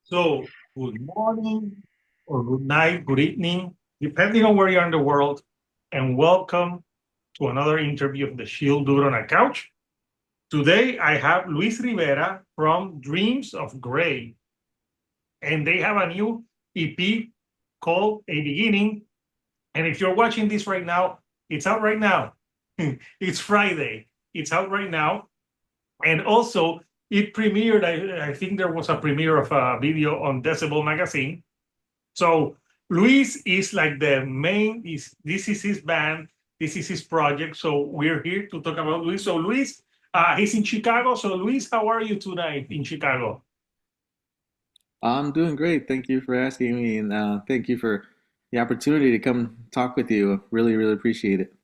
So, good morning or good night, good evening, depending on where you are in the world, and welcome to another interview of the Shield Dude on a Couch. Today, I have Luis Rivera from Dreams of Grey, and they have a new EP called A Beginning. And if you're watching this right now, it's out right now. It's Friday. It's out right now. And also, it premiered, I think there was a premiere of a video on Decibel Magazine. So Luis is like the main. Is this is his band? This is his project. So we're here to talk about Luis. So Luis, he's in Chicago. So Luis, how are you tonight in Chicago? I'm doing great. Thank you for asking me, and thank you for the opportunity to come talk with you. Really, really appreciate it.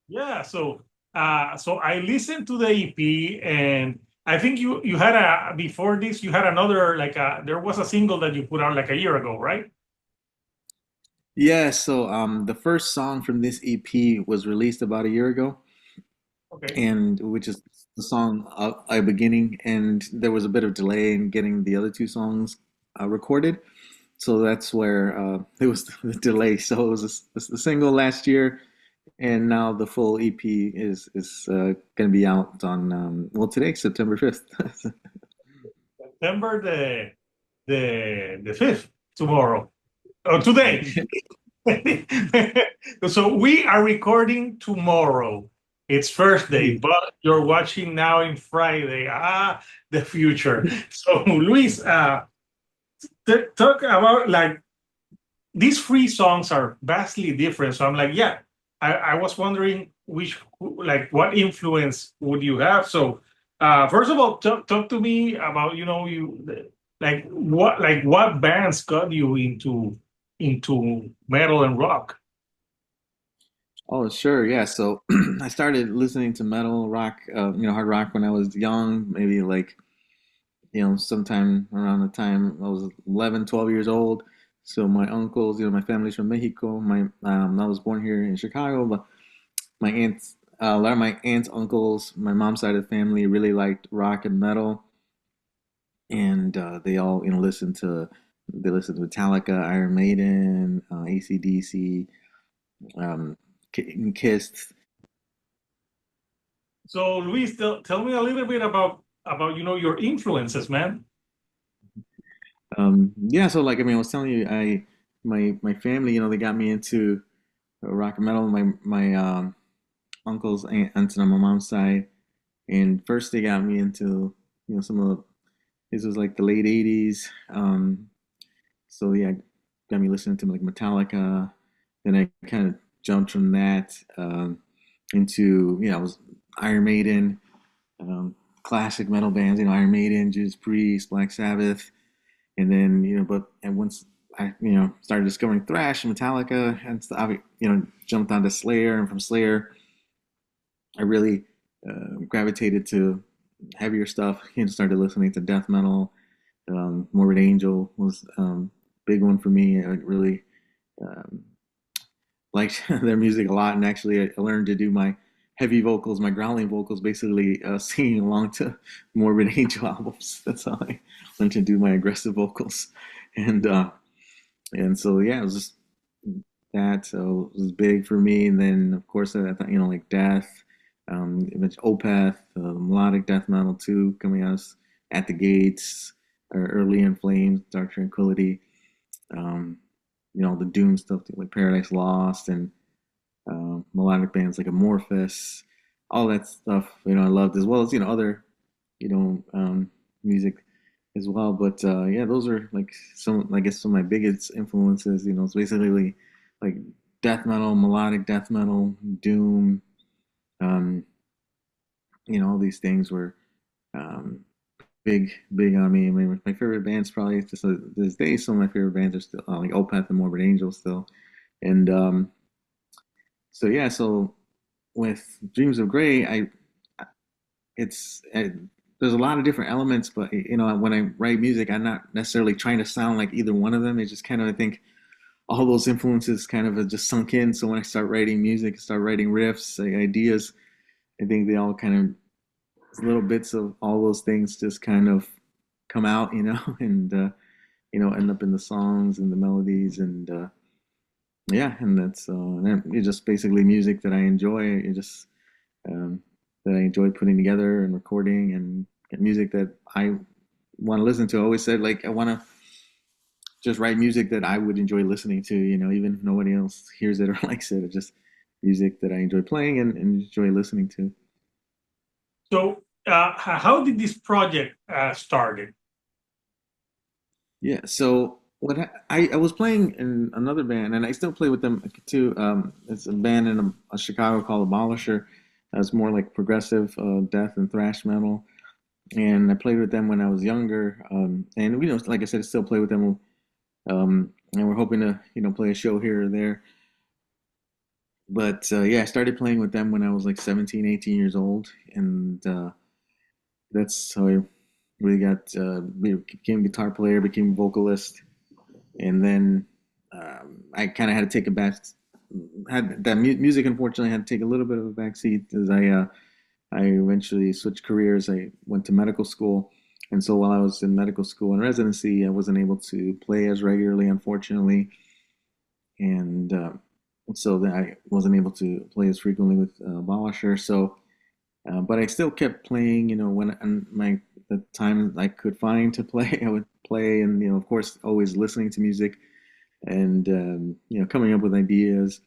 Yeah. So I listened to the EP, and I think you had a before this you had another there was a single that you put out like a year ago, right? Yeah, so the first song from this EP was released about a year ago, Okay. and which is the song "A Beginning," and there was a bit of delay in getting the other two songs recorded, so that's where it was the delay. So it was the single last year, and now the full EP is going to be out on well today, September 5th. September the 5th tomorrow. Oh, today. So we are recording tomorrow. It's Thursday, but you're watching now in Friday. The future. So Luis, talk about like these three songs are vastly different. So I'm like, yeah, I was wondering which like what influence would you have? So first of all, talk to me about you like what bands got you into metal and rock. Oh, sure. Yeah. So I started listening to metal rock, hard rock when I was young, maybe like, sometime around the time I was 11, 12 years old. So my uncles, my family's from Mexico. I was born here in Chicago, but my aunts, a lot of my aunts, uncles, my mom's side of the family really liked rock and metal. And they all, they listened to Metallica, Iron Maiden, AC/DC, um, Kiss. So Luis, tell me a little bit about your influences, man. Yeah, so like I mean, I was telling you, my family, they got me into rock and metal. My uncles, aunts on my mom's side, and first they got me into some of this was like the late '80s. So yeah, got me listening to like Metallica. Then I kind of jumped from that into I was Iron Maiden, classic metal bands, Iron Maiden, Judas Priest, Black Sabbath. And then and once I started discovering thrash and Metallica and stuff, I jumped onto Slayer, and from Slayer I really gravitated to heavier stuff. Started listening to death metal. Morbid Angel was big one for me. I really um, liked their music a lot, and actually I learned to do my heavy vocals, my growling vocals, basically singing along to Morbid Angel albums. That's how I learned to do my aggressive vocals, and uh, and so yeah, it was just that. So it was big for me, and then of course I thought like death, Opeth, melodic death metal too, coming out at the gates, or early in flames, dark tranquility. Um, the doom stuff like Paradise Lost and melodic bands like Amorphous, all that stuff. I loved as well as other you know music as well. But yeah, those are like some I guess some of my biggest influences. It's basically like death metal, melodic death metal, doom. Um, all these things were um, big on me. I mean, my favorite bands probably just this day. Some of my favorite bands are still like Opeth and Morbid Angel still, and so yeah, so with Dreams of Grey, it's there's a lot of different elements, but when I write music, I'm not necessarily trying to sound like either one of them. It's just kind of I think all those influences kind of have just sunk in. So when I start writing music, start writing riffs, like ideas, I think they all kind of little bits of all those things just kind of come out, and end up in the songs and the melodies, and yeah, and it's just basically music that I enjoy. Um, that I enjoy putting together and recording, and music that I want to listen to. I always said, like, I want to just write music that I would enjoy listening to, even if nobody else hears it or likes it. It's just music that I enjoy playing and enjoy listening to. So, how did this project started? Yeah. So I was playing in another band, and I still play with them too. It's a band in Chicago called Abolisher. It's more like progressive death and thrash metal. And I played with them when I was younger. And like I said, I still play with them. And we're hoping to play a show here or there. But yeah, I started playing with them when I was like 17, 18 years old, and that's how I really got became a guitar player, became a vocalist, and then I kind of had to take a back. Had that music unfortunately had to take a little bit of a backseat as I eventually switched careers. I went to medical school, and so while I was in medical school and residency, I wasn't able to play as regularly, unfortunately, and so that I wasn't able to play as frequently with Abolisher. So, but I still kept playing. When the time I could find to play, I would play, and of course, always listening to music and coming up with ideas.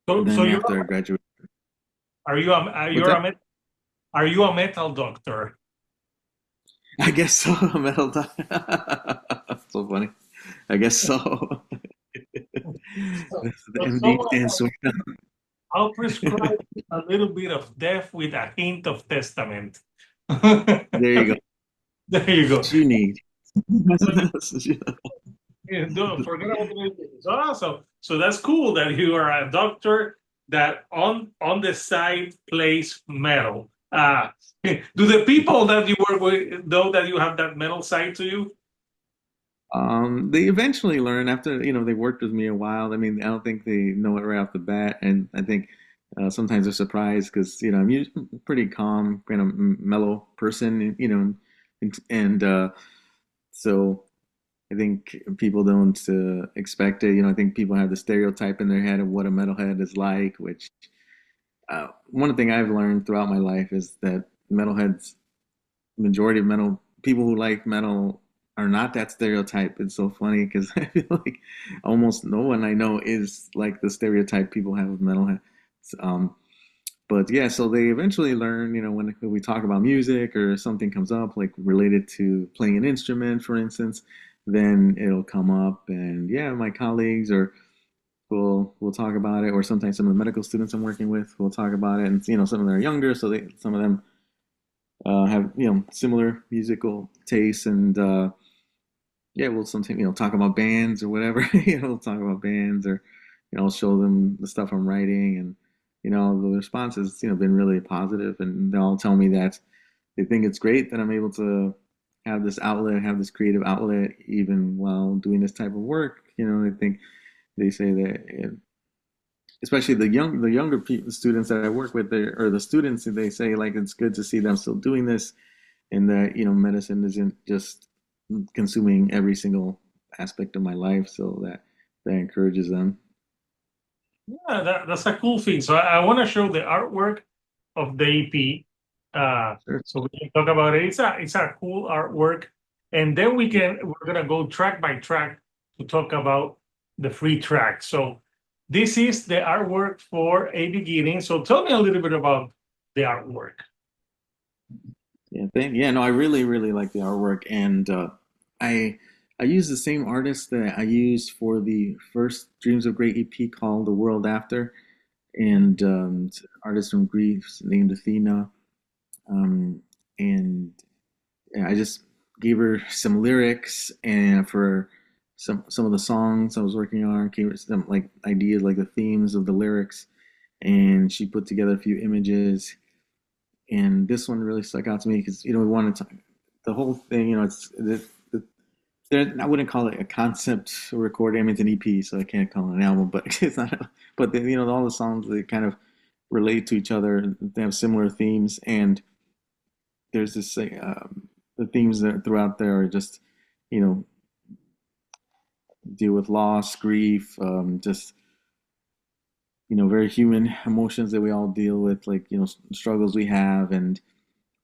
So, Then after I graduated, what's that? are you a metal doctor? I guess so. Metal. So funny. I guess so. So, The so MD someone stands for. I'll prescribe a little bit of death with a hint of testament. There There you go. you go. What you need. So you don't forget about the medications. Awesome. So that's cool that you are a doctor that on the side plays metal. Do the people that you work with know that you have that metal side to you? They eventually learn after they worked with me a while. I mean, I don't think they know it right off the bat, and I think sometimes they're surprised because I'm usually a pretty calm, kind of mellow person, and so I think people don't expect it. I think people have the stereotype in their head of what a metalhead is like, which one thing I've learned throughout my life is that metalheads, majority of metal people who like metal are not that stereotype. It's so funny because I feel like almost no one I know is like the stereotype people have of metalhead. Um, but yeah, so they eventually learn, when we talk about music or something comes up, like related to playing an instrument, for instance, then it'll come up, and yeah, my colleagues or we'll talk about it, or sometimes some of the medical students I'm working with will talk about it, and some of them are younger, so some of them have similar musical tastes, and yeah, we'll sometimes talk about bands or whatever. We'll talk about bands, or I'll show them the stuff I'm writing, and the response has been really positive, and they'll tell me that they think it's great that I'm able to have this outlet, have this creative outlet, even while doing this type of work. They say that especially the younger people, students that I work with, or the students, they say like it's good to see them still doing this, and that medicine isn't just consuming every single aspect of my life, so that encourages them. Yeah, that's a cool thing. So I want to show the artwork of the EP. Sure. So we can talk about it. It's a cool artwork, and then we're gonna go track by track to talk about the free track. So this is the artwork for A Beginning. So tell me a little bit about the artwork. Yeah, no, I really really like the artwork, and I I use the same artist that I used for the first Dreams of Great EP called The World After, and it's an artist from Greece named Athena, um, and yeah, I just gave her some lyrics and for some of the songs I was working on, gave her some like ideas, like the themes of the lyrics, and she put together a few images. And this one really stuck out to me because we wanted to the whole thing. I wouldn't call it a concept recording. I mean, it's an EP, so I can't call it an album. But it's not. But all the songs, they kind of relate to each other. They have similar themes, and there's this the themes that throughout there are just you know, deal with loss, grief, just very human emotions that we all deal with, like struggles we have, and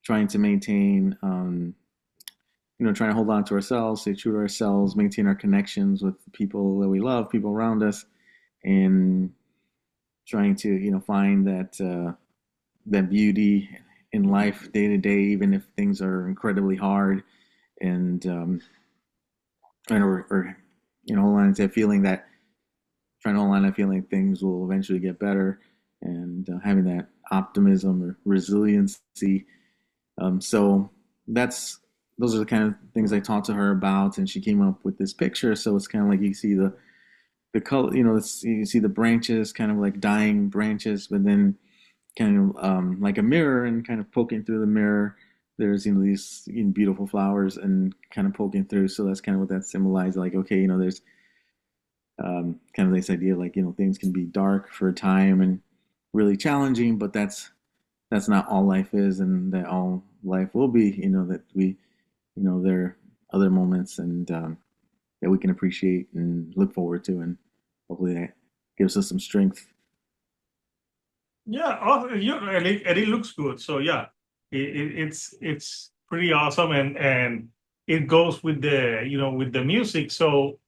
trying to maintain, trying to hold on to ourselves, stay true to ourselves, maintain our connections with people that we love, people around us, and trying to find that beauty in life day to day, even if things are incredibly hard, and or hold on to that feeling that trying to hold on to that feeling things will eventually get better, and having that optimism or resiliency. So that's those are the kind of things I talked to her about, and she came up with this picture. So it's kind of like you see the color, you see the branches, kind of like dying branches, but then kind of like a mirror, and kind of poking through the mirror, there's these beautiful flowers, and kind of poking through. So that's kind of what that symbolized. Like, okay, there's kind of this idea, like things can be dark for a time and really challenging, but that's not all life is, and that all life will be. That we, there are other moments, and that we can appreciate and look forward to, and hopefully that gives us some strength. Yeah, and it looks good. So yeah, it's pretty awesome, and it goes with the with the music. So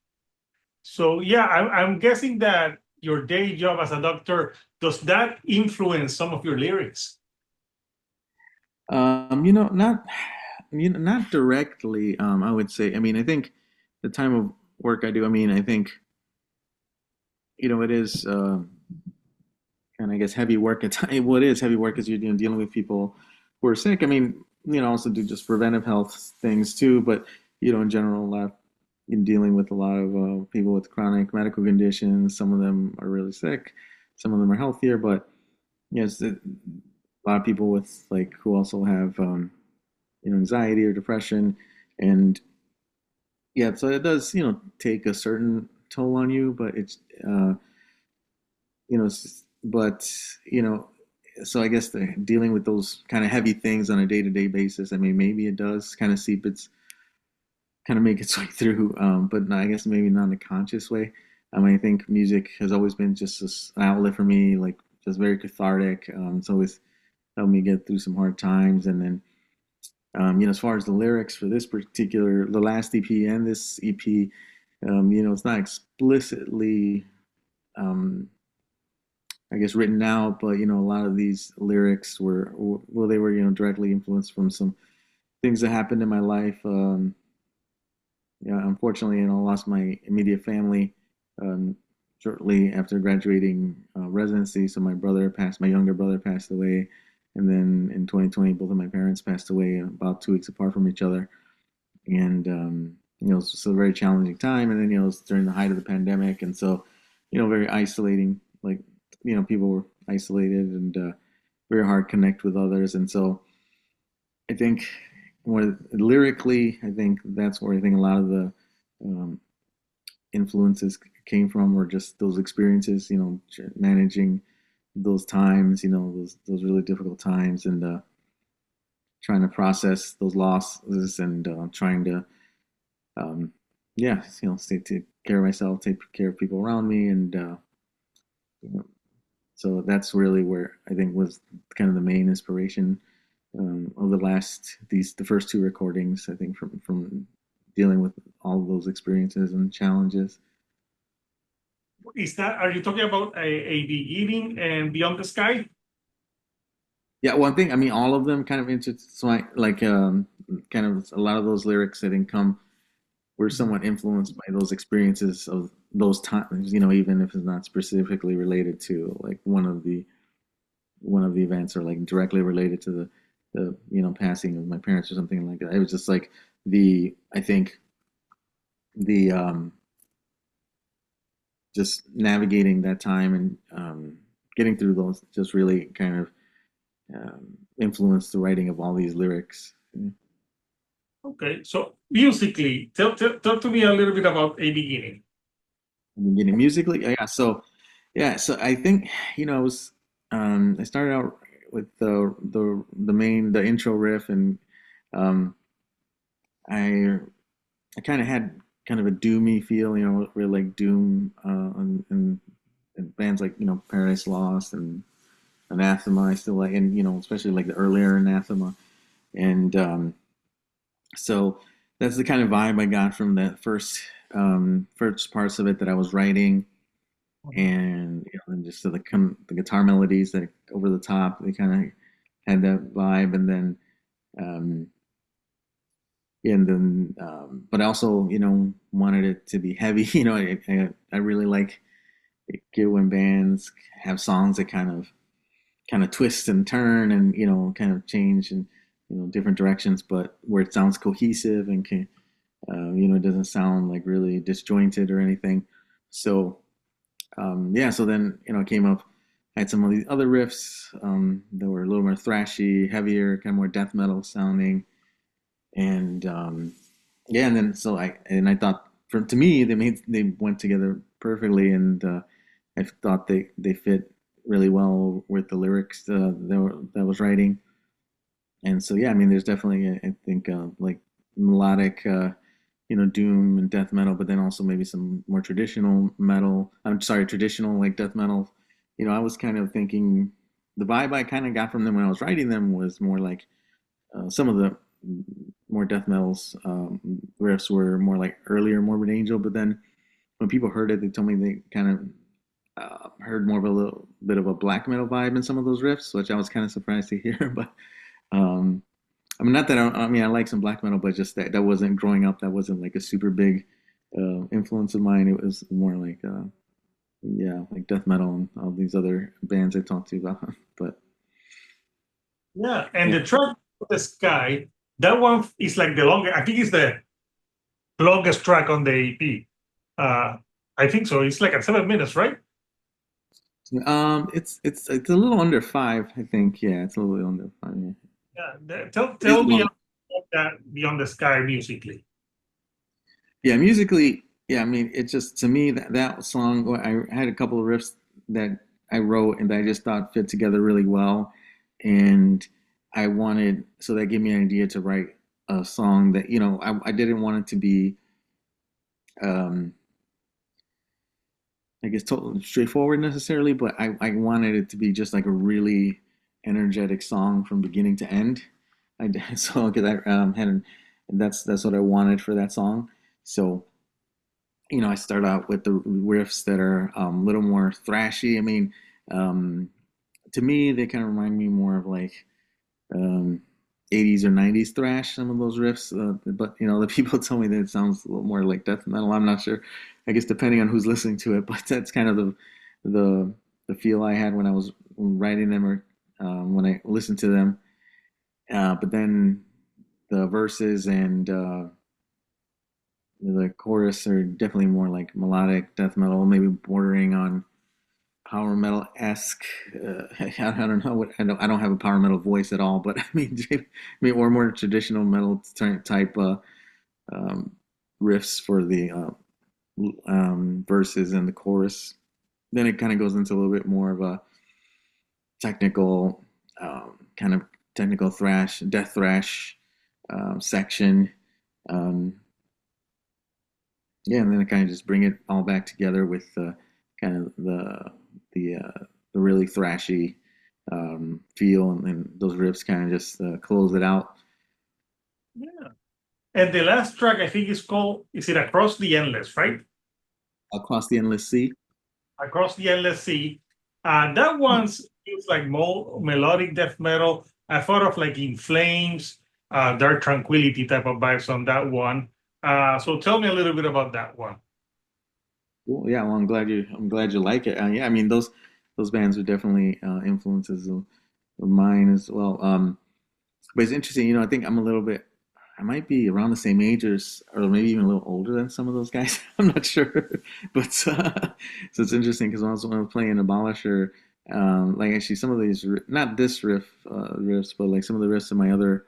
yeah, I'm guessing that your day job as a doctor, does that influence some of your lyrics? Not not directly. I would say. I mean, I think the time of work I do. I mean, I think it is kind of, I guess, heavy work at time. Well, it is heavy work, as you're dealing with people who are sick. I mean, also do just preventive health things too, but in general, a lot in dealing with a lot of people with chronic medical conditions. Some of them are really sick, some of them are healthier, but yes, a lot of people with, like, who also have anxiety or depression, and yeah, so it does take a certain toll on you, but it's but so I guess dealing with those kind of heavy things on a day-to-day basis, I mean, maybe it does kind of seep its kind of make its way through, but I guess maybe not in a conscious way. I mean, I think music has always been just an outlet for me, like just very cathartic. It's always helped me get through some hard times. And then as far as the lyrics for the last EP and this EP, it's not explicitly, um, I guess, written out, but a lot of these lyrics were, well, they were directly influenced from some things that happened in my life. Yeah, unfortunately, I lost my immediate family um, shortly after graduating residency. So my younger brother passed away, and then in 2020, both of my parents passed away about 2 weeks apart from each other. And it was just a very challenging time. And then it was during the height of the pandemic, and so very isolating. Like, people were isolated, and very hard to connect with others. And so I think more lyrically, I think that's where I think a lot of the um, influences came from, or just those experiences, managing those times, those really difficult times, and trying to process those losses, and trying to, um, yeah, take care of myself, take care of people around me, and you know, so that's really where I think was kind of the main inspiration of the first two recordings. I think from dealing with all of those experiences and challenges. Are you talking about a beginning and beyond the sky? Yeah, one thing. I mean, all of them kind of intertwine, like kind of a lot of those lyrics, I think, were somewhat influenced by those experiences of those times. Even if it's not specifically related to like one of the events, or like directly related to the passing of my parents or something like that. It was just like I think the just navigating that time, and getting through those just really kind of influenced the writing of all these lyrics. Okay, so musically, talk to me a little bit about a beginning. Beginning musically, yeah, so I think I was I started out with the intro riff, and um, I I kind of had kind of a doomy feel, really like doom, and bands like Paradise Lost and Anathema. I still like, and especially like the earlier Anathema, and so that's the kind of vibe I got from that first parts of it that I was writing, and and just the guitar melodies that over the top, they kind of had that vibe, and then um, but I also wanted it to be heavy. I really like it when bands have songs that kind of twist and turn and kind of change in different directions, but where it sounds cohesive and it doesn't sound like really disjointed or anything. So yeah, so then I came up, I had some of these other riffs that were a little more thrashy, heavier, kind of more death metal sounding, and yeah, and then I thought, to me, they went together perfectly, and I thought they fit really well with the lyrics that I was writing. And so yeah, I mean, there's definitely, I think, like melodic, doom and death metal, but then also maybe some more traditional metal. I'm sorry, traditional like death metal. I was kind of thinking the vibe I kind of got from them when I was writing them was more like some of the more death metals riffs were more like earlier Morbid Angel, but then when people heard it, they told me they kind of heard more of a little bit of a black metal vibe in some of those riffs, which I was kind of surprised to hear. But um, I mean, not that I mean, I like some black metal, but just that wasn't growing up. That wasn't like a super big influence of mine. It was more like, yeah, like death metal and all these other bands I talked to you about. But Yeah, and yeah, the track "The Sky," that one is like the longest. I think it's the longest track on the EP. Uh, I think so. It's like at 7 minutes, right? it's a little under 5, I think. Yeah, it's a little under 5. Yeah. Yeah. It is Tell me long. about that "Beyond the Sky" musically. Yeah, musically, yeah, I mean, it just to me that song, well, I had a couple of riffs that I wrote and that I just thought fit together really well, and so that gave me an idea to write a song that I didn't want it to be, um, I guess, totally straightforward necessarily, but I wanted it to be just like a really energetic song from beginning to end. So because that's what I wanted for that song. So I start out with the riffs that are a little more thrashy. I mean, um, to me, they kind of remind me more of like um, 80s or 90s thrash, some of those riffs. But the people tell me that it sounds a little more like death metal. I'm not sure. I guess depending on who's listening to it, but that's kind of the the feel I had when I was writing them or when I listened to them. But then the verses and the chorus are definitely more like melodic death metal, maybe bordering on power metal esque. I don't know what I don't have a power metal voice at all, but I mean, or more traditional metal type um, riffs for the verses and the chorus. Then it kind of goes into a little bit more of a technical, kind of technical thrash, death thrash section. Um, Yeah, and then I kind of just bring it all back together with kind of the really thrashy feel, and those riffs kind of just close it out. Yeah. And the last track, I think, is called, is it Across the Endless, right? Across the Endless Sea. Across the Endless Sea. That one feels like more melodic death metal. I thought of like In Flames, Dark Tranquility type of vibes on that one. So tell me a little bit about that one. Cool. Yeah, well, I'm glad you like it. Yeah, I mean those bands are definitely influences of mine as well. But it's interesting, I think I might be around the same age or maybe even a little older than some of those guys. I'm not sure, but so it's interesting because when I was playing Abolisher, like actually some of these, not this riffs, but like some of the riffs of my other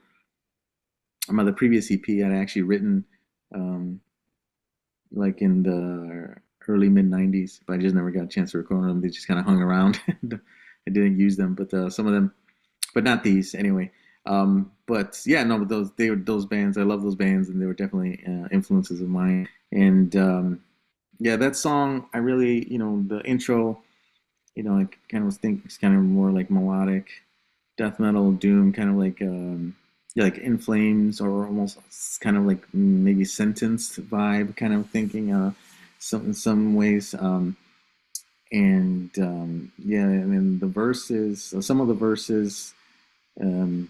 previous EP, I'd actually written, um, like in the early mid '90s, but I just never got a chance to record them. They just kind of hung around. I didn't use them, but some of them, but not these anyway. But yeah, no, but they were those bands. I love those bands, and they were definitely influences of mine. And yeah, that song, I really, the intro, I kind of was thinking it's kind of more like melodic death metal, doom, kind of like yeah, like In Flames, or almost kind of like maybe Sentence vibe, kind of thinking some in some ways. And yeah, and then the verses, some of the verses, um,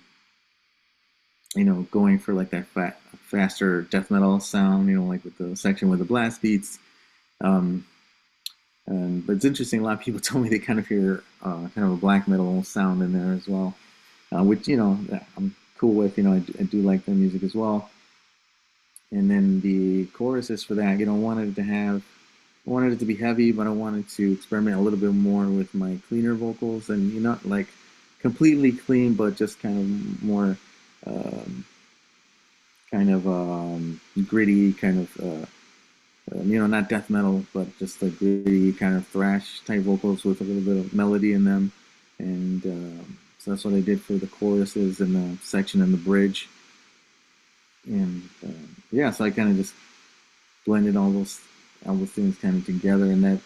going for like that faster death metal sound, like with the section with the blast beats. Um, but it's interesting. A lot of people told me they kind of hear kind of a black metal sound in there as well, which I'm cool with. I do like their music as well. And then the choruses for that, wanted it to be heavy, but I wanted to experiment a little bit more with my cleaner vocals, and not like completely clean, but just kind of more um, gritty, kind of not death metal, but just a gritty kind of thrash type vocals with a little bit of melody in them. And so that's what I did for the choruses and the section and the bridge. And yeah, so I kind of just blended all those things kind of together, and that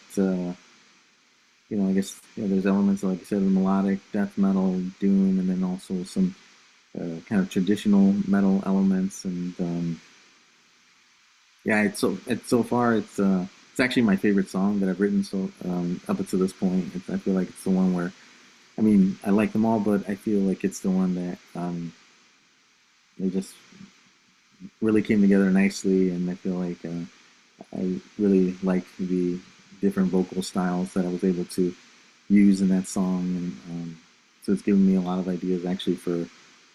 I guess there's elements like I said, of melodic death metal, doom, and then also some kind of traditional metal elements. And yeah, it's so far it's actually my favorite song that I've written so up until this point. I feel like it's the one where, I mean, I like them all, but I feel like it's the one that they just really came together nicely, and I feel like I really like the different vocal styles that I was able to use in that song, and so it's given me a lot of ideas actually for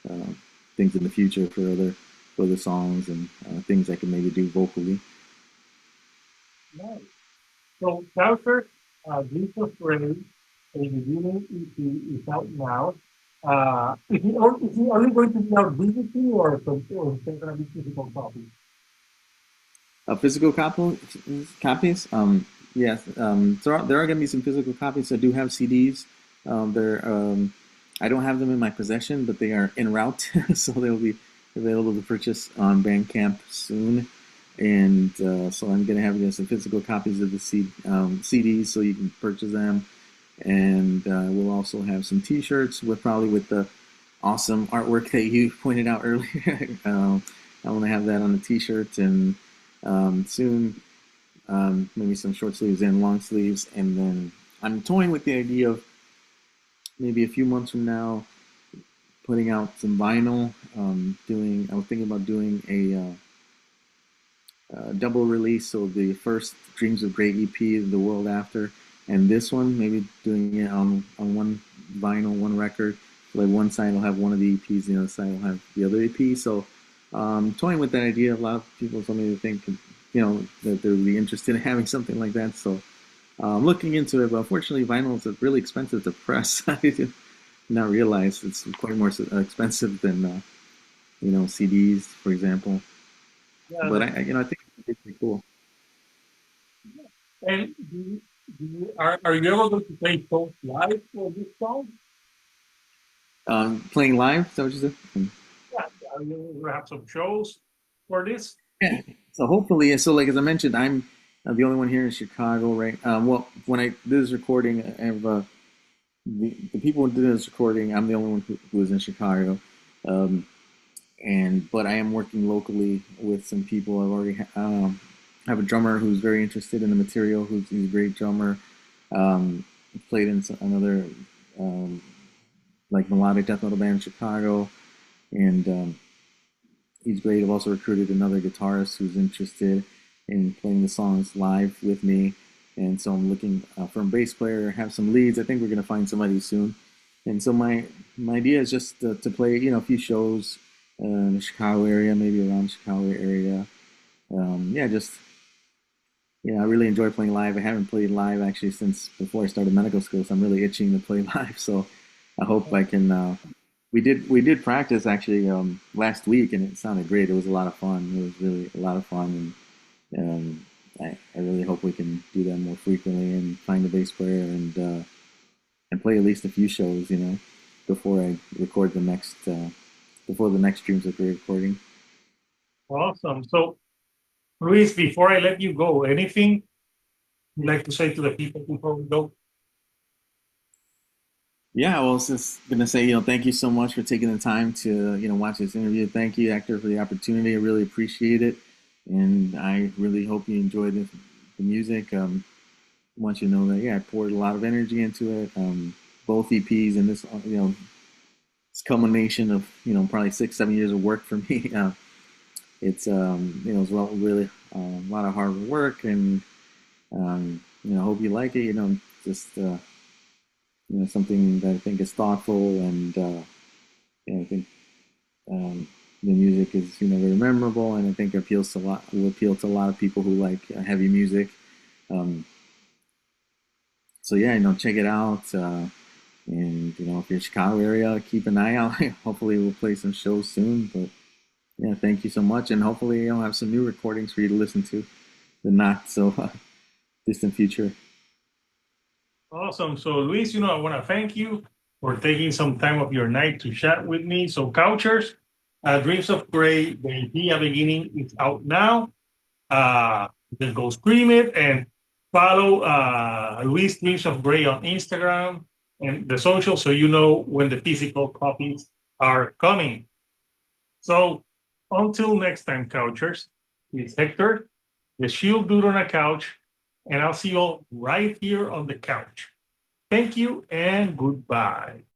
uh, things in the future for other songs, and things I can maybe do vocally. Nice. So, Coucher, Leap of Faith, a beginning EP is out now. Is it only going to be out digitally, or is there going to be physical copies? Physical copies. Yes, there are going to be some physical copies. I do have CDs. They're I don't have them in my possession, but they are en route, so they'll be available to purchase on Bandcamp soon. And so I'm going to have some physical copies of the CDs, so you can purchase them. And we'll also have some T-shirts with probably with the awesome artwork that you pointed out earlier. I want to have that on the T-shirt, and soon maybe some short sleeves and long sleeves. And then I'm toying with the idea of maybe a few months from now putting out some vinyl. I was thinking about doing a double release, so the first Dreams of Grey EP, The World After, and this one, maybe doing it on one vinyl, one record. So like one side will have one of the EPs, the other side will have the other EP. So toying with that idea. A lot of people told me to think, that they would be interested in having something like that. So looking into it, but unfortunately, vinyl is really expensive to press. I did not realize it's quite more expensive than CDs, for example. Yeah, But that's, I think it's pretty cool. and are you able to play both live for this song? Playing live, is that what you said? Yeah, are you able to have some shows for this? Yeah. So hopefully, so like as I mentioned, I'm the only one here in Chicago, right? Well, when I did this recording, I have the people who did this recording. I'm the only one who was in Chicago, um, and but I am working locally with some people. I've already have a drummer who's very interested in the material. Who's a great drummer. Um, Played in another um, like melodic death metal band in Chicago, and he's great. I've also recruited another guitarist who's interested in playing the songs live with me, and so I'm looking for a bass player. Have some leads. I think we're gonna find somebody soon, and so my idea is just to play a few shows in the Chicago area, maybe around the Chicago area. Yeah, just I really enjoy playing live. I haven't played live actually since before I started medical school, so I'm really itching to play live. So I hope I can. We did practice actually last week, and it sounded great. It was a lot of fun. It was really a lot of fun, and I really hope we can do that more frequently and find a bass player and play at least a few shows, before I record the next before the next Dreams of Grey recording. Awesome. So, Luis, before I let you go, anything you'd like to say to the people before we go? Yeah, well, I was just gonna say, thank you so much for taking the time to, watch this interview. Thank you, Hector, for the opportunity. I really appreciate it, and I really hope you enjoy the music. I want you to know that, yeah, I poured a lot of energy into it. Both EPs and this, this culmination of, probably 6, 7 years of work for me. It's really a lot of hard work, and I hope you like it. Just something that I think is thoughtful, and I think um, the music is very memorable, and I think appeals to a lot will appeal to a lot of people who like heavy music. Um, so yeah, check it out, and if you're in Chicago area, keep an eye out. Hopefully, we'll play some shows soon. But yeah, thank you so much, and hopefully, I'll have some new recordings for you to listen to the not so distant future. Awesome. So, Luis, I want to thank you for taking some time of your night to chat with me. So, Couchers, Dreams of Grey, the EP-A Beginning is out now. Then go stream it and follow Luis Dreams of Grey on Instagram and the social so you know when the physical copies are coming. So, until next time, Couchers, it's Hector, the Shield Dude on a Couch, and I'll see you all right here on the couch. Thank you and goodbye.